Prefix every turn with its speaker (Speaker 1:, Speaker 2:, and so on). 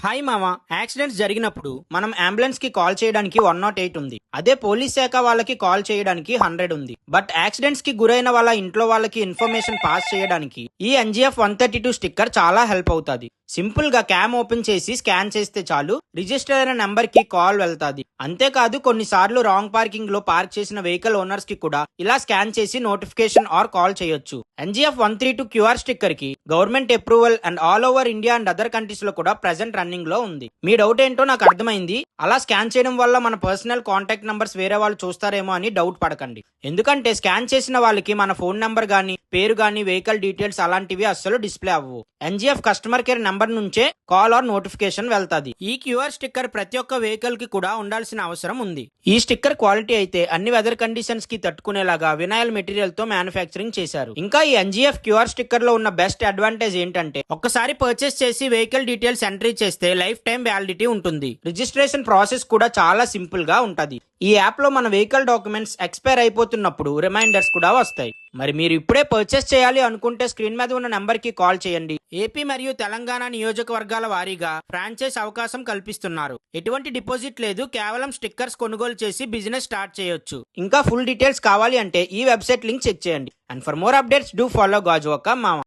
Speaker 1: Hi మామ, accidents జరిగినప్పుడు మనం అంబులెన్స్ కి కాల్ చేయడానికి 108 ఉంది. అదే పోలీస్ శాఖ వాళ్ళకి కాల్ చేయడానికి 100 ఉంది. బట్ యాక్సిడెంట్స్ కి గురైన వాళ్ళ ఇంట్లో వాళ్ళకి ఇన్ఫర్మేషన్ పాస్ చేయడానికి ఈ ఎన్జిఎఫ్ 132 స్టిక్కర్ చాలా హెల్ప్ అవుతుంది. సింపుల్ గా క్యామ్ ఓపెన్ చేసి స్కాన్ చేస్తే చాలు రిజిస్టర్ అయిన నెంబర్ కి కాల్ వెళ్తాది. అంతేకాదు కొన్నిసార్లు రాంగ్ పార్కింగ్ లో పార్క్ చేసిన వెహికల్ ఓనర్స్ కి కూడా ఇలా స్కాన్ చేసి నోటిఫికేషన్ ఆర్ కాల్ చేయొచ్చు. ఎన్జిఎఫ్ 132 క్యూఆర్ స్టిక్కర్ కి government approval and all over India and other countries లో కూడా ప్రెసెంట్ రన్నింగ్ లో ఉంది. మీ డౌట్ ఏంటో నాకు అర్థమైంది. అలా స్కాన్ చేయడం వల్ల మన పర్సనల్ కాంటాక్ట్ నంబర్స్ వేరే వాళ్ళు చూస్తారేమో అని డౌట్ పడకండి. ఎందుకంటే స్కాన్ చేసిన వాళ్ళకి మన ఫోన్ నంబర్ గానీ, పేరు గానీ, వెహికల్ డీటెయిల్స్ అలాంటివి అస్సలు డిస్ప్లే అవ్వవు. ఎన్జిఎఫ్ కస్టమర్ కేర్ నంబర్ నుంచే కాల్ ఆర్ నోటిఫికేషన్ వెళ్తాది. ఈ క్యూఆర్ స్టిక్కర్ ప్రతి ఒక్క వెహికల్ కి కూడా ఉండాల్సిన అవసరం ఉంది. ఈ స్టిక్కర్ క్వాలిటీ అయితే అన్ని వెదర్ కండిషన్స్ కి తట్టుకునేలాగా వినైల్ మెటీరియల్ తో మ్యానుఫ్యాక్చరింగ్ చేశారు. ఇంకా ఈ ఎన్జిఎఫ్ క్యూఆర్ స్టిక్కర్ లో ఉన్న బెస్ట్ అడ్వాంటేజ్ ఏంటంటే ఒక్కసారి పర్చేస్ చేసి వెహికల్ డీటెయిల్స్ ఎంట్రీ చేస్తే లైఫ్ టైం వ్యాలిడిటీ ఉంటుంది. రిజిస్ట్రేషన్ ప్రాసెస్ కూడా చాలా సింపుల్ గా ఉంటది. ఈ యాప్ లో మన వెహికల్ డాక్యుమెంట్స్ ఎక్స్పైర్ అయిపోతున్నప్పుడు రిమైండర్స్ కూడా వస్తాయి. మరి మీరు ఇప్పుడే పర్చేస్ చేయాలి అనుకుంటే స్క్రీన్ మీద ఉన్న నెంబర్ కి కాల్ చేయండి. ఏపీ మరియు తెలంగాణ నియోజకవర్గాల వారీగా ఫ్రాంచైజ్ అవకాశం కల్పిస్తున్నారు. ఎటువంటి డిపాజిట్ లేదు, కేవలం స్టిక్కర్స్ కొనుగోలు చేసి బిజినెస్ స్టార్ట్ చేయొచ్చు. ఇంకా ఫుల్ డీటెయిల్స్ కావాలి అంటే ఈ వెబ్సైట్ లింక్ చెక్ చేయండి. And for more updates do follow Gajuwaka మామ.